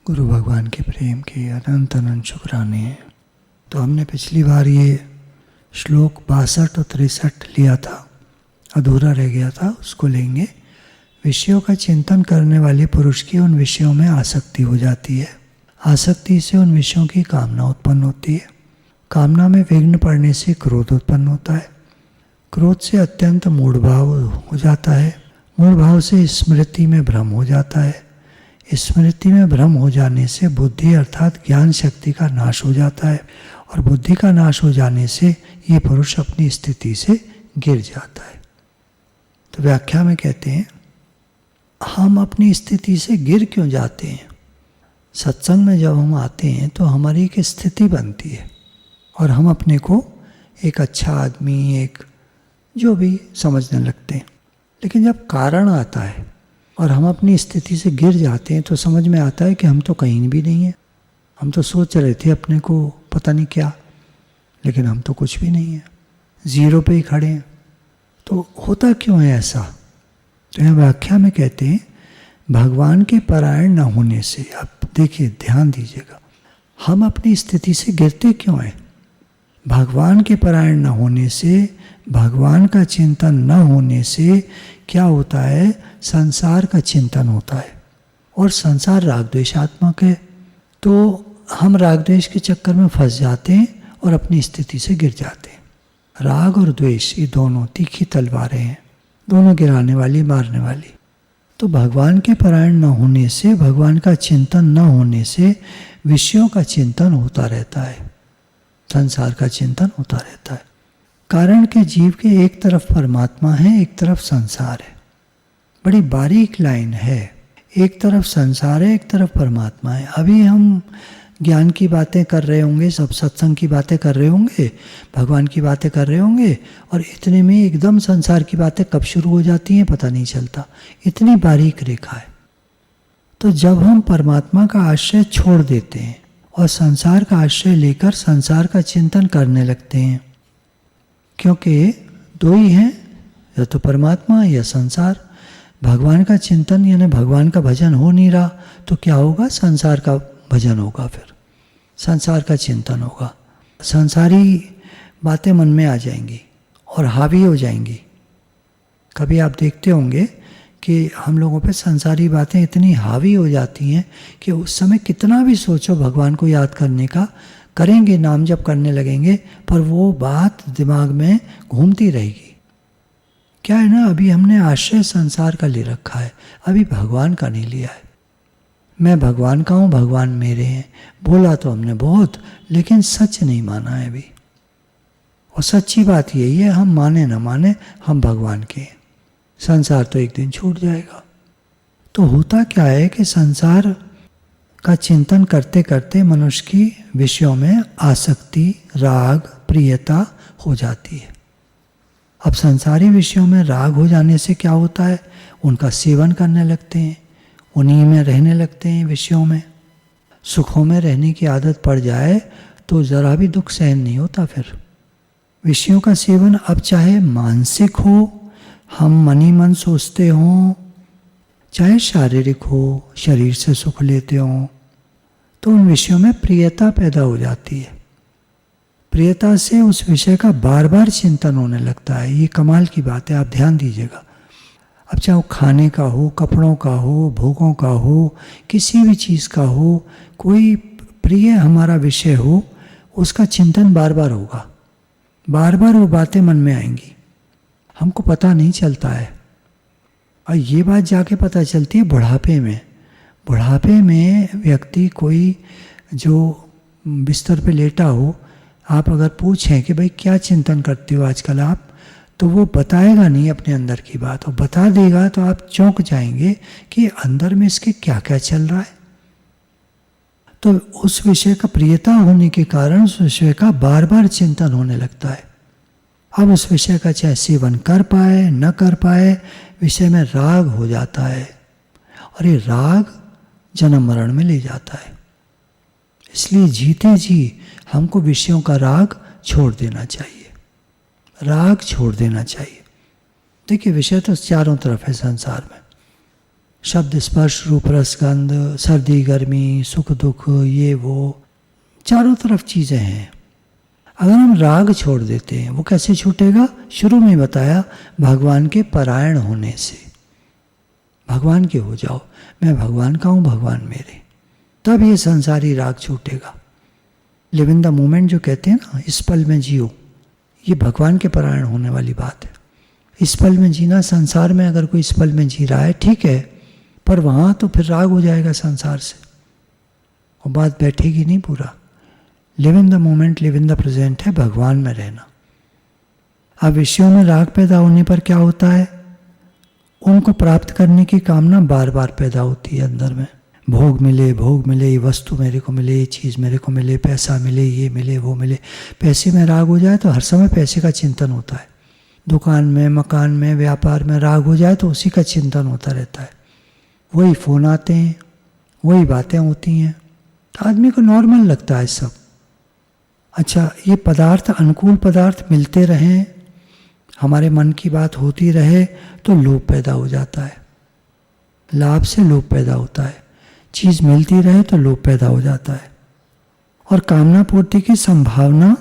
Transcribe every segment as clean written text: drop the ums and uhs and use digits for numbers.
गुरु भगवान के प्रेम के अनंत अनंत शुक्राने हैं। तो हमने पिछली बार ये श्लोक 62 और 63 लिया था, अधूरा रह गया था, उसको लेंगे। विषयों का चिंतन करने वाले पुरुष की उन विषयों में आसक्ति हो जाती है। आसक्ति से उन विषयों की कामना उत्पन्न होती है। कामना में विघ्न पड़ने से क्रोध उत्पन्न होता है। क्रोध से अत्यंत मूढ़भाव हो जाता है। मूढ़भाव से स्मृति में भ्रम हो जाता है। स्मृति में भ्रम हो जाने से बुद्धि अर्थात ज्ञान शक्ति का नाश हो जाता है, और बुद्धि का नाश हो जाने से ये पुरुष अपनी स्थिति से गिर जाता है। तो व्याख्या में कहते हैं, हम अपनी स्थिति से गिर क्यों जाते हैं? सत्संग में जब हम आते हैं तो हमारी एक स्थिति बनती है और हम अपने को एक अच्छा आदमी, एक जो भी समझने लगते हैं। लेकिन जब कारण आता है और हम अपनी स्थिति से गिर जाते हैं तो समझ में आता है कि हम तो कहीं भी नहीं हैं। हम तो सोच रहे थे अपने को पता नहीं क्या, लेकिन हम तो कुछ भी नहीं है, जीरो पे ही खड़े हैं। तो होता क्यों है ऐसा? तो यहाँ व्याख्या में कहते हैं, भगवान के परायण न होने से, आप देखिए ध्यान दीजिएगा, हम अपनी स्थिति से गिरते क्यों हैं? भगवान के परायण न होने से, भगवान का चिंतन न होने से क्या होता है? संसार का चिंतन होता है, और संसार राग द्वेषात्मक है। तो हम राग द्वेष के चक्कर में फंस जाते हैं और अपनी स्थिति से गिर जाते हैं। राग और द्वेष ये दोनों तीखी तलवारें हैं, दोनों गिराने वाली, मारने वाली। तो भगवान के परायण न होने से, भगवान का चिंतन न होने से विषयों का चिंतन होता रहता है, संसार का चिंतन होता रहता है। कारण के जीव के एक तरफ परमात्मा है, एक तरफ संसार है। बड़ी बारीक लाइन है, एक तरफ संसार है, एक तरफ परमात्मा है। अभी हम ज्ञान की बातें कर रहे होंगे, सब सत्संग की बातें कर रहे होंगे, भगवान की बातें कर रहे होंगे, और इतने में एकदम संसार की बातें कब शुरू हो जाती हैं पता नहीं चलता। इतनी बारीक रेखा है। तो जब हम परमात्मा का आश्रय छोड़ देते हैं और संसार का आश्रय लेकर संसार का चिंतन करने लगते हैं, क्योंकि दो ही हैं, या तो परमात्मा या संसार। भगवान का चिंतन यानी भगवान का भजन हो नहीं रहा तो क्या होगा? संसार का भजन होगा, फिर संसार का चिंतन होगा। संसारी बातें मन में आ जाएंगी और हावी हो जाएंगी। कभी आप देखते होंगे कि हम लोगों पे संसारी बातें इतनी हावी हो जाती हैं कि उस समय कितना भी सोचो भगवान को याद करने का, करेंगे, नाम जप करने लगेंगे, पर वो बात दिमाग में घूमती रहेगी। क्या है ना, अभी हमने आश्रय संसार का ले रखा है, अभी भगवान का नहीं लिया है। मैं भगवान का हूँ, भगवान मेरे हैं, बोला तो हमने बहुत, लेकिन सच नहीं माना है अभी। और सच्ची बात यही है, हम माने ना माने, हम भगवान के हैं। संसार तो एक दिन छूट जाएगा। तो होता क्या है कि संसार का चिंतन करते करते मनुष्य की विषयों में आसक्ति, राग, प्रियता हो जाती है। अब संसारी विषयों में राग हो जाने से क्या होता है? उनका सेवन करने लगते हैं, उन्हीं में रहने लगते हैं। विषयों में, सुखों में रहने की आदत पड़ जाए तो ज़रा भी दुख सहन नहीं होता। फिर विषयों का सेवन, अब चाहे मानसिक हो, हम मन ही मन सोचते हों, चाहे शारीरिक हो, शरीर से सुख लेते हों, तो उन विषयों में प्रियता पैदा हो जाती है। प्रियता से उस विषय का बार बार चिंतन होने लगता है। ये कमाल की बात है, आप ध्यान दीजिएगा। अब चाहे वो खाने का हो, कपड़ों का हो, भोगों का हो, किसी भी चीज़ का हो, कोई प्रिय हमारा विषय हो, उसका चिंतन बार बार होगा, बार बार वो बातें मन में आएंगी, हमको पता नहीं चलता है। और ये बात जाके पता चलती है बुढ़ापे में। बुढ़ापे में व्यक्ति, कोई जो बिस्तर पे लेटा हो, आप अगर पूछें कि भाई क्या चिंतन करते हो आजकल आप, तो वो बताएगा नहीं अपने अंदर की बात। और बता देगा तो आप चौंक जाएंगे कि अंदर में इसके क्या क्या चल रहा है। तो उस विषय का प्रियता होने के कारण उस विषय का बार बार चिंतन होने लगता है। अब उस विषय का चाहे सेवन कर पाए न कर पाए, विषय में राग हो जाता है, और ये राग जन्म मरण में ले जाता है। इसलिए जीते जी हमको विषयों का राग छोड़ देना चाहिए, राग छोड़ देना चाहिए। देखिए विषय तो चारों तरफ है संसार में, शब्द स्पर्श रूप रस गंध, सर्दी गर्मी, सुख दुख, ये वो चारों तरफ चीज़ें हैं। अगर हम राग छोड़ देते हैं, वो कैसे छूटेगा? शुरू में बताया, भगवान के परायण होने से। भगवान के हो जाओ, मैं भगवान का हूँ, भगवान मेरे, तब ये संसारी राग छूटेगा। लिव इन द मोमेंट जो कहते हैं ना, इस पल में जियो, ये भगवान के परायण होने वाली बात है। इस पल में जीना, संसार में अगर कोई इस पल में जी रहा है ठीक है, पर वहाँ तो फिर राग हो जाएगा संसार से, और बात बैठेगी नहीं पूरा। Live in the moment, live in the present है भगवान में रहना। अब विषयों में राग पैदा होने पर क्या होता है? उनको प्राप्त करने की कामना बार बार पैदा होती है अंदर में। भोग मिले, ये वस्तु मेरे को मिले, ये चीज़ मेरे को मिले, पैसा मिले, ये मिले, वो मिले। पैसे में राग हो जाए तो हर समय पैसे का चिंतन होता है। दुकान में, मकान में, व्यापार में राग हो जाए तो उसी का चिंतन होता रहता है। वही फ़ोन आते हैं, वही बातें होती हैं, तो आदमी को नॉर्मल लगता है सब। अच्छा, ये पदार्थ, अनुकूल पदार्थ मिलते रहें, हमारे मन की बात होती रहे तो लोभ पैदा हो जाता है। लाभ से लोभ पैदा होता है। चीज़ मिलती रहे तो लोभ पैदा हो जाता है। और कामना पूर्ति की संभावना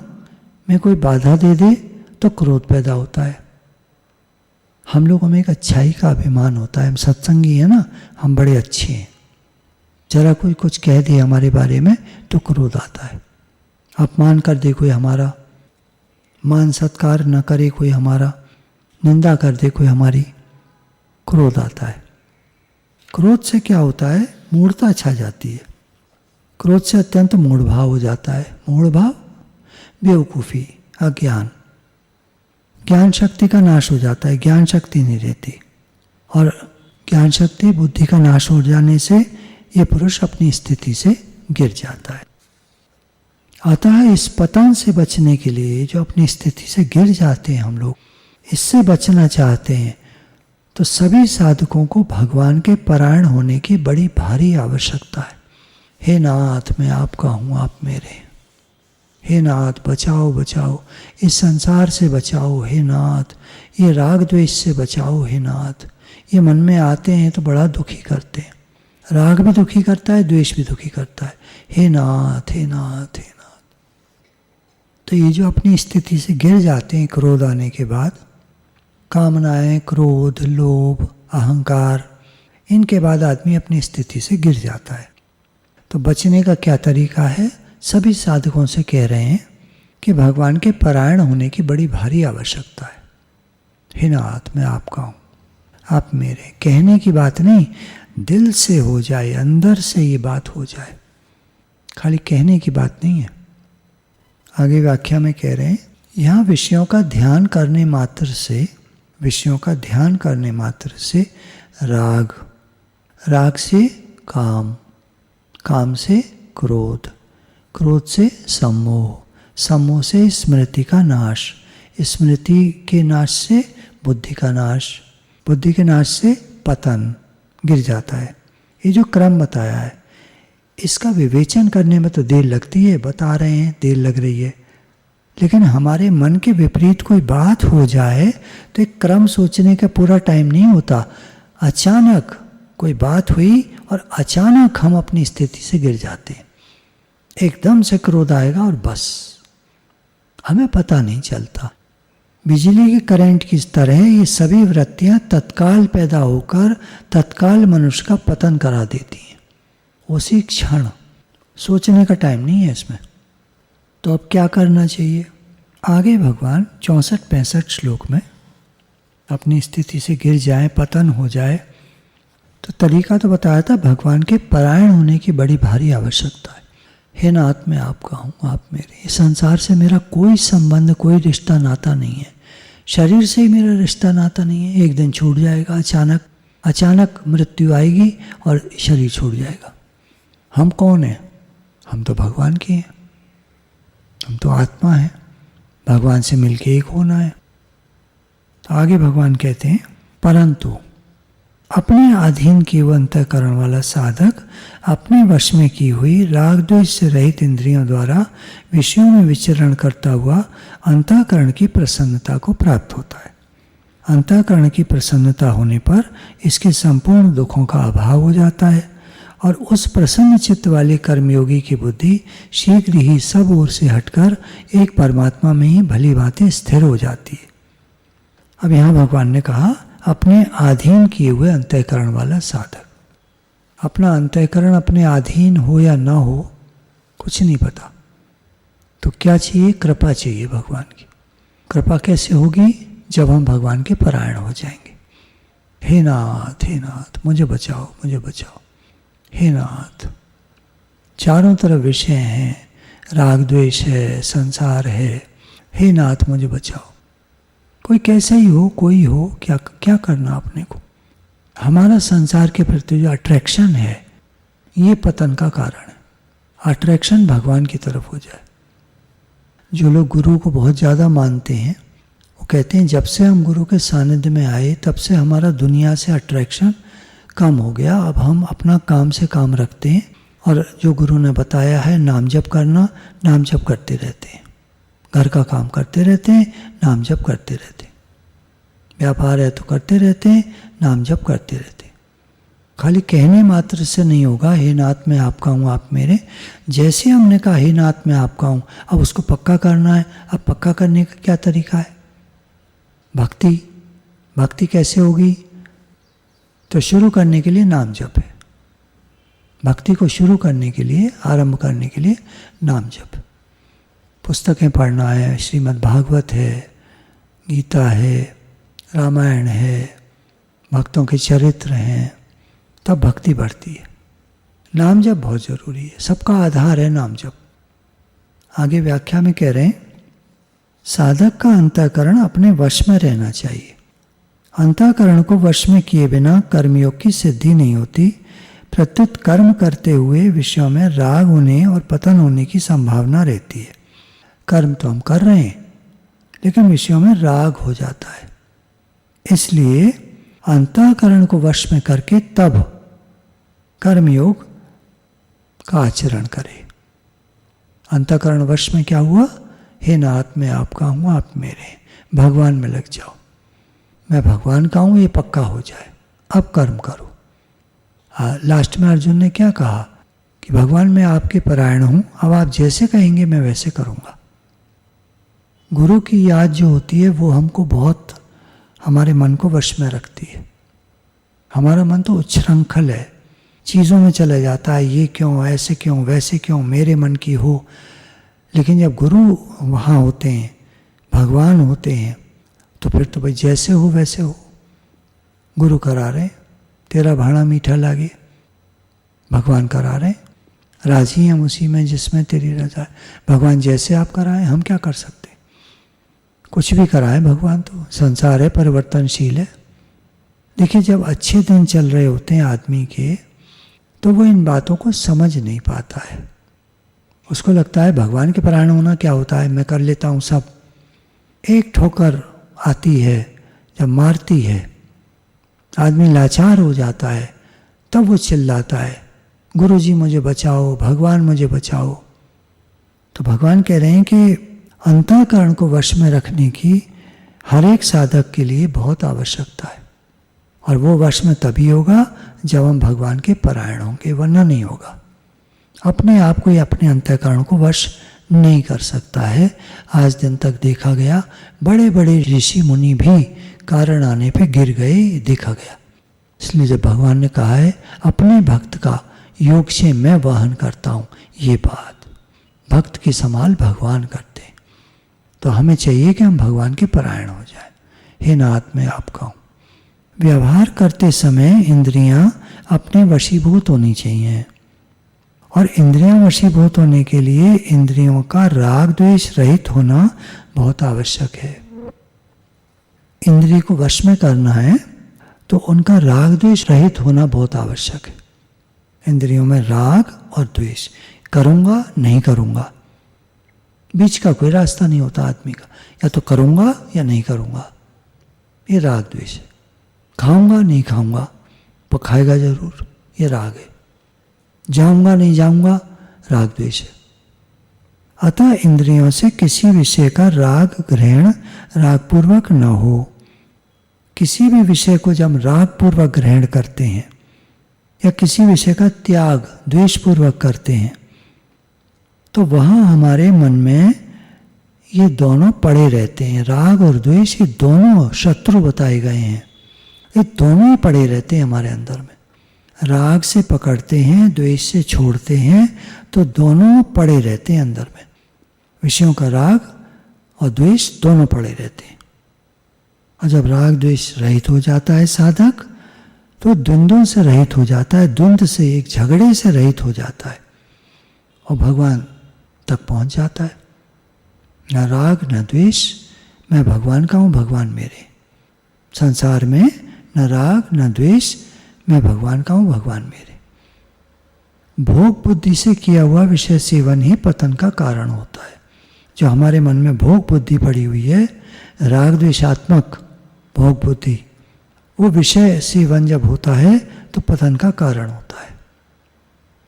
में कोई बाधा दे दे तो क्रोध पैदा होता है। हम लोगों में एक अच्छाई का अभिमान होता है, हम सत्संगी हैं ना, हम बड़े अच्छे हैं। जरा कोई कुछ कह दे हमारे बारे में तो क्रोध आता है। अपमान कर दे कोई हमारा, मान सत्कार न करे कोई हमारा, निंदा कर दे कोई हमारी, क्रोध आता है। क्रोध से क्या होता है? मूढ़ता छा जाती है। क्रोध से अत्यंत मूढ़ भाव हो जाता है। मूढ़ भाव, बेवकूफ़ी, अज्ञान, ज्ञान शक्ति का नाश हो जाता है। ज्ञान शक्ति नहीं रहती, और ज्ञान शक्ति, बुद्धि का नाश हो जाने से ये पुरुष अपनी स्थिति से गिर जाता है। अतः इस पतन से बचने के लिए, जो अपनी स्थिति से गिर जाते हैं हम लोग, इससे बचना चाहते हैं, तो सभी साधकों को भगवान के परायण होने की बड़ी भारी आवश्यकता है। हे नाथ, मैं आपका हूँ, आप मेरे। हे नाथ, बचाओ बचाओ, इस संसार से बचाओ। हे नाथ, ये राग द्वेष से बचाओ। हे नाथ, ये मन में आते हैं तो बड़ा दुखी करते हैं। राग भी दुखी करता है, द्वेष भी दुखी करता है। हे नाथ, हे नाथ, हे नाथ। तो ये जो अपनी स्थिति से गिर जाते हैं क्रोध आने के बाद, कामनाएं, क्रोध, लोभ, अहंकार, इनके बाद आदमी अपनी स्थिति से गिर जाता है। तो बचने का क्या तरीका है? सभी साधकों से कह रहे हैं कि भगवान के परायण होने की बड़ी भारी आवश्यकता है। हे नाथ, मैं आपका हूँ, आप मेरे। कहने की बात नहीं, दिल से हो जाए, अंदर से ये बात हो जाए, खाली कहने की बात नहीं है। आगे व्याख्या में कह रहे हैं, यहाँ विषयों का ध्यान करने मात्र से, विषयों का ध्यान करने मात्र से राग, राग से काम, काम से क्रोध, क्रोध से सम्मोह, सम्मोह से स्मृति का नाश, स्मृति के नाश से बुद्धि का नाश, बुद्धि के नाश से पतन, गिर जाता है। ये जो क्रम बताया है, इसका विवेचन करने में तो देर लगती है, बता रहे हैं देर लग रही है, लेकिन हमारे मन के विपरीत कोई बात हो जाए तो एक क्रम सोचने का पूरा टाइम नहीं होता। अचानक कोई बात हुई और अचानक हम अपनी स्थिति से गिर जाते हैं। एकदम से क्रोध आएगा और बस हमें पता नहीं चलता। बिजली के करंट की तरह ये सभी वृत्तियां तत्काल पैदा होकर तत्काल मनुष्य का पतन करा देती हैं, उसी क्षण। सोचने का टाइम नहीं है इसमें। तो अब क्या करना चाहिए? आगे भगवान 64-65 श्लोक में अपनी स्थिति से गिर जाए, पतन हो जाए, तो तरीका तो बताया था। भगवान के परायण होने की बड़ी भारी आवश्यकता है। हे नाथ, मैं आपका हूँ, आप मेरे। इस संसार से मेरा कोई संबंध, कोई रिश्ता नाता नहीं है। शरीर से ही मेरा रिश्ता नाता नहीं है। एक दिन छूट जाएगा, अचानक अचानक मृत्यु आएगी और शरीर छूट जाएगा। हम कौन हैं? हम तो भगवान के हैं, हम तो आत्मा हैं, भगवान से मिलके एक होना है। तो आगे भगवान कहते हैं, परंतु अपने अधीन केवल अंतःकरण वाला साधक अपने वश में की हुई राग द्वेष से रहित इंद्रियों द्वारा विषयों में विचरण करता हुआ अंतःकरण की प्रसन्नता को प्राप्त होता है। अंतःकरण की प्रसन्नता होने पर इसके संपूर्ण दुखों का अभाव हो जाता है और उस प्रसन्न चित्त वाले कर्मयोगी की बुद्धि शीघ्र ही सब ओर से हटकर एक परमात्मा में ही भली भांति स्थिर हो जाती है। अब यहाँ भगवान ने कहा अपने अधीन किए हुए अंतःकरण वाला साधक। अपना अंतःकरण अपने अधीन हो या ना हो कुछ नहीं पता, तो क्या चाहिए? कृपा चाहिए भगवान की। कृपा कैसे होगी? जब हम भगवान के परायण हो जाएंगे। हे नाथ मुझे बचाओ, मुझे बचाओ। हे नाथ, चारों तरफ विषय हैं, राग द्वेष है, संसार है। हे नाथ मुझे बचाओ। कोई कैसा ही हो, कोई हो, क्या करना अपने को? हमारा संसार के प्रति जो अट्रैक्शन है ये पतन का कारण है। अट्रैक्शन भगवान की तरफ हो जाए। जो लोग गुरु को बहुत ज़्यादा मानते हैं वो कहते हैं जब से हम गुरु के सानिध्य में आए तब से हमारा दुनिया से अट्रैक्शन कम हो गया। अब हम अपना काम से काम रखते हैं और जो गुरु ने बताया है नाम जप करना, नाम जप करते रहते हैं। घर का काम करते रहते हैं, नाम जप करते रहते हैं। व्यापार है तो करते रहते हैं, नाम जप करते रहते हैं। खाली कहने मात्र से नहीं होगा हे नाथ मैं आपका हूँ आप मेरे। जैसे हमने कहा हे नाथ मैं आपका हूँ, अब उसको पक्का करना है। अब पक्का करने का क्या तरीका है? भक्ति कैसे होगी? तो शुरू करने के लिए नाम जप है। भक्ति को शुरू करने के लिए, आरंभ करने के लिए नाम जप। पुस्तकें पढ़ना है, श्रीमद् भागवत है, गीता है, रामायण है, भक्तों के चरित्र हैं, तब भक्ति बढ़ती है। नाम जप बहुत जरूरी है, सबका आधार है नाम जप। आगे व्याख्या में कह रहे हैं साधक का अंतःकरण अपने वश में रहना चाहिए। अंतःकरण को वश में किए बिना कर्मयोग की सिद्धि नहीं होती। प्रत्युत कर्म करते हुए विषयों में राग होने और पतन होने की संभावना रहती है। कर्म तो हम कर रहे हैं लेकिन विषयों में राग हो जाता है। इसलिए अंतःकरण को वश में करके तब कर्मयोग का आचरण करें। अंतःकरण वश में क्या हुआ? हे नाथ मैं आपका हूँ आप मेरे। भगवान में लग जाओ। मैं भगवान का हूँ ये पक्का हो जाए, अब कर्म करो। लास्ट में अर्जुन ने क्या कहा कि भगवान मैं आपके परायण हूँ, अब आप जैसे कहेंगे मैं वैसे करूँगा। गुरु की याद जो होती है वो हमको बहुत हमारे मन को वश में रखती है। हमारा मन तो उच्छृंखल है, चीज़ों में चला जाता है, ये क्यों, ऐसे क्यों, वैसे क्यों, मेरे मन की हो। लेकिन जब गुरु वहाँ होते हैं, भगवान होते हैं, तो फिर तो भाई जैसे हो वैसे हो। गुरु करा रहे, तेरा भाड़ा मीठा लागे। भगवान करा रहे, राजी हम उसी में जिसमें तेरी रजा है। भगवान जैसे आप कराएं, हम क्या कर सकते? कुछ भी कराए भगवान, तो संसार है, परिवर्तनशील है। देखिए जब अच्छे दिन चल रहे होते हैं आदमी के, तो वो इन बातों को समझ नहीं पाता है। उसको लगता है भगवान के परायण होना क्या होता है, मैं कर लेता हूँ सब। एक ठोकर आती है जब मारती है, आदमी लाचार हो जाता है, तब वो चिल्लाता है गुरु जी मुझे बचाओ, भगवान मुझे बचाओ। तो भगवान कह रहे हैं कि अंतःकरण को वश में रखने की हर एक साधक के लिए बहुत आवश्यकता है। और वो वश में तभी होगा जब हम भगवान के परायण होंगे, वरना नहीं होगा। अपने आप को या अपने अंतःकरण को वश नहीं कर सकता है। आज दिन तक देखा गया बड़े बड़े ऋषि मुनि भी कारण आने पे गिर गए, देखा गया। इसलिए जब भगवान ने कहा है अपने भक्त का योग से मैं वहन करता हूँ, ये बात भक्त की संभाल भगवान करते हैं। तो हमें चाहिए कि हम भगवान के परायण हो जाएं। हे नाथ मैं आपका हूँ। व्यवहार करते समय इंद्रियां अपने वशीभूत होनी चाहिए, और इंद्रियां वशीभूत होने के लिए इंद्रियों का राग द्वेष रहित होना बहुत आवश्यक है। इंद्रिय को वश में करना है तो उनका राग द्वेष रहित होना बहुत आवश्यक है। इंद्रियों में राग और द्वेष, करूँगा नहीं करूँगा, बीच का कोई रास्ता नहीं होता आदमी का। या तो करूँगा या नहीं करूँगा, ये राग द्वेष है। खाऊँगा नहीं खाऊँगा, पर खाएगा जरूर, ये राग है। जाऊँगा नहीं जाऊँगा, राग द्वेष है। अतः इंद्रियों से किसी विषय का राग ग्रहण रागपूर्वक न हो। किसी भी विषय को जब हम राग पूर्वक ग्रहण करते हैं या किसी विषय का त्याग द्वेष पूर्वक करते हैं, तो वहाँ हमारे मन में ये दोनों पड़े रहते हैं। राग और द्वेष ये दोनों शत्रु बताए गए हैं, ये दोनों ही पड़े रहते हैं हमारे अंदर में। राग से पकड़ते हैं, द्वेष से छोड़ते हैं, तो दोनों पड़े रहते हैं अंदर में। विषयों का राग और द्वेष दोनों पड़े रहते हैं। और जब राग द्वेष रहित हो जाता है साधक, तो द्वंद्वों से रहित हो जाता है, द्वंद्व से, एक झगड़े से रहित हो जाता है और भगवान तक पहुंच जाता है। न राग न द्वेष, मैं भगवान का हूँ, भगवान मेरे। संसार में न राग न द्वेष, मैं भगवान का हूँ, भगवान मेरे। भोग बुद्धि से किया हुआ विषय सेवन ही पतन का कारण होता है। जो हमारे मन में भोग बुद्धि पड़ी हुई है, राग द्वेषात्मक भोग बुद्धि, वो विषय सेवन जब होता है तो पतन का कारण होता है।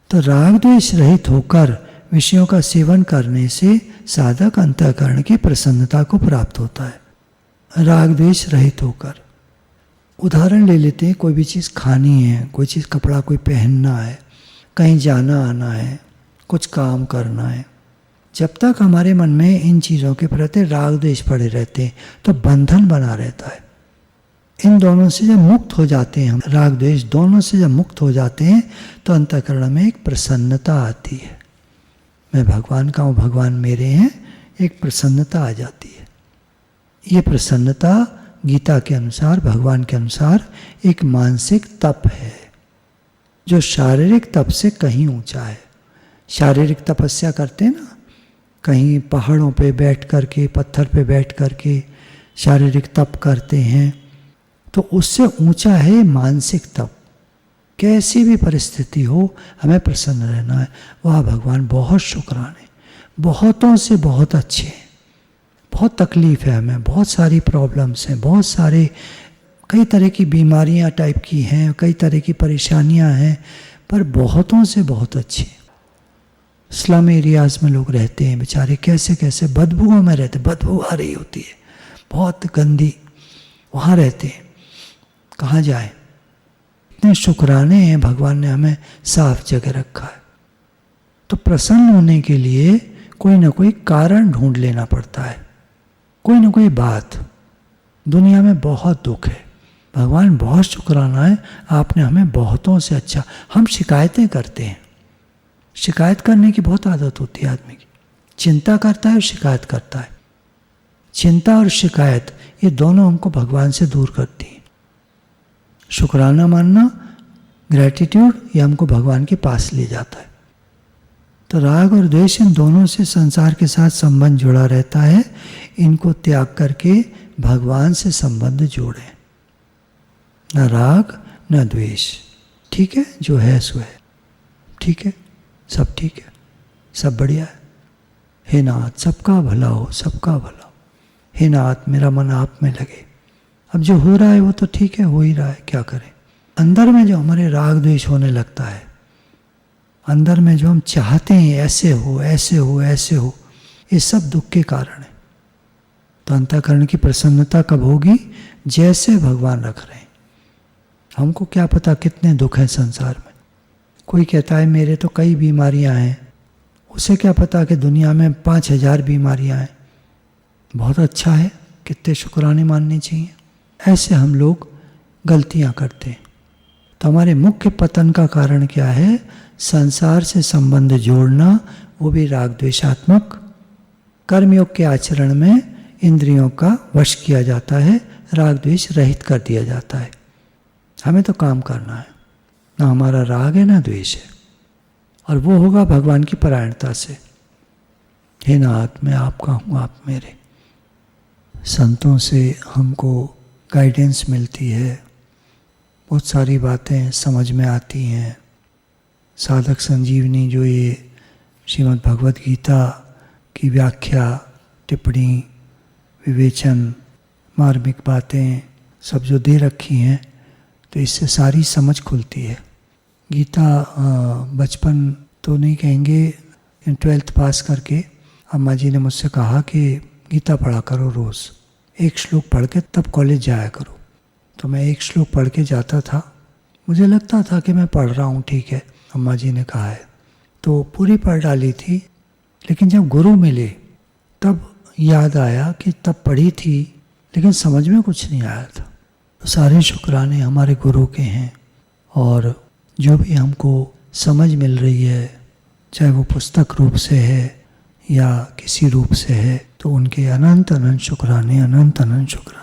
तो राग द्वेष रहित होकर विषयों का सेवन करने से साधक अंतःकरण की प्रसन्नता को प्राप्त होता है। राग द्वेष रहित होकर, उदाहरण ले लेते हैं, कोई भी चीज़ खानी है, कोई चीज़ कपड़ा कोई पहनना है, कहीं जाना आना है, कुछ काम करना है, जब तक हमारे मन में इन चीज़ों के प्रति राग द्वेष पड़े रहते हैं तो बंधन बना रहता है। इन दोनों से जब मुक्त हो जाते हैं हम, राग द्वेष दोनों से जब मुक्त हो जाते हैं, तो अंतःकरण में एक प्रसन्नता आती है। मैं भगवान का हूँ, भगवान मेरे हैं, एक प्रसन्नता आ जाती है। ये प्रसन्नता गीता के अनुसार, भगवान के अनुसार, एक मानसिक तप है जो शारीरिक तप से कहीं ऊंचा है। शारीरिक तपस्या करते हैं ना, कहीं पहाड़ों पे बैठ करके, पत्थर पे बैठ करके शारीरिक तप करते हैं, तो उससे ऊंचा है मानसिक तप। कैसी भी परिस्थिति हो, हमें प्रसन्न रहना है। वाह भगवान, बहुत शुक्राने, बहुतों से बहुत अच्छे हैं। बहुत तकलीफ है हमें, बहुत सारी प्रॉब्लम्स हैं, बहुत सारे कई तरह की बीमारियां टाइप की हैं, कई तरह की परेशानियां हैं, पर बहुतों से बहुत अच्छे। स्लम एरियाज़ में लोग रहते हैं बेचारे, कैसे कैसे बदबुओं में रहते, बदबू आ रही होती है बहुत गंदी, वहाँ रहते हैं। कहाँ जाए? इतने शुक्राने हैं, भगवान ने हमें साफ जगह रखा है। तो प्रसन्न होने के लिए कोई ना कोई कारण ढूंढ लेना पड़ता है, कोई ना कोई बात। दुनिया में बहुत दुख है, भगवान बहुत शुक्राना है, आपने हमें बहुतों से अच्छा। हम शिकायतें करते हैं, शिकायत करने की बहुत आदत होती है आदमी की। चिंता करता है और शिकायत करता है। चिंता और शिकायत ये दोनों हमको भगवान से दूर करती हैं। शुक्राना मानना, ग्रैटिट्यूड, ये हमको भगवान के पास ले जाता है। तो राग और द्वेष इन दोनों से संसार के साथ संबंध जुड़ा रहता है। इनको त्याग करके भगवान से संबंध जोड़ें। न राग न द्वेष, ठीक है, जो है सो है, ठीक है, सब ठीक है, सब बढ़िया है। हे नाथ, सबका भला हो, सबका भला हो। हे नाथ, मेरा मन आप में लगे। अब जो हो रहा है वो तो ठीक है, हो ही रहा है, क्या करें। अंदर में जो हमारे राग द्वेष होने लगता है, अंदर में जो हम चाहते हैं ऐसे हो, ऐसे हो, ऐसे हो, ये सब दुख के कारण है। तो अंतःकरण की प्रसन्नता कब होगी? जैसे भगवान रख रहे हैं। हमको क्या पता कितने दुख हैं संसार में। कोई कहता है मेरे तो कई बीमारियां हैं, उसे क्या पता कि दुनिया में 5000 बीमारियां हैं। बहुत अच्छा है, कितने शुक्राने मानने चाहिए। ऐसे हम लोग गलतियां करते हैं। तो हमारे मुख्य पतन का कारण क्या है? संसार से संबंध जोड़ना, वो भी राग द्वेषात्मक। कर्मयोग के आचरण में इंद्रियों का वश किया जाता है, राग द्वेष रहित कर दिया जाता है। हमें तो काम करना है, ना हमारा राग है ना द्वेष है, और वो होगा भगवान की परायणता से। हे नाथ, मैं आपका हूँ, आप मेरे। संतों से हमको गाइडेंस मिलती है, बहुत सारी बातें समझ में आती हैं। साधक संजीवनी जो ये श्रीमद् भगवद गीता की व्याख्या, टिप्पणी, विवेचन, मार्मिक बातें सब जो दे रखी हैं, तो इससे सारी समझ खुलती है। गीता बचपन तो नहीं कहेंगे, 12th पास करके अम्मा जी ने मुझसे कहा कि गीता पढ़ा करो रोज़, एक श्लोक पढ़ के तब कॉलेज जाया करो। तो मैं एक श्लोक पढ़ के जाता था, मुझे लगता था कि मैं पढ़ रहा हूँ, ठीक है, अम्मा जी ने कहा है, तो पूरी पढ़ डाली थी। लेकिन जब गुरु मिले तब याद आया कि तब पढ़ी थी लेकिन समझ में कुछ नहीं आया था। तो सारे शुक्राने हमारे गुरु के हैं, और जो भी हमको समझ मिल रही है, चाहे वो पुस्तक रूप से है या किसी रूप से है, तो उनके अनंत अनंत शुक्राने, अनंत अनंत शुक्राने।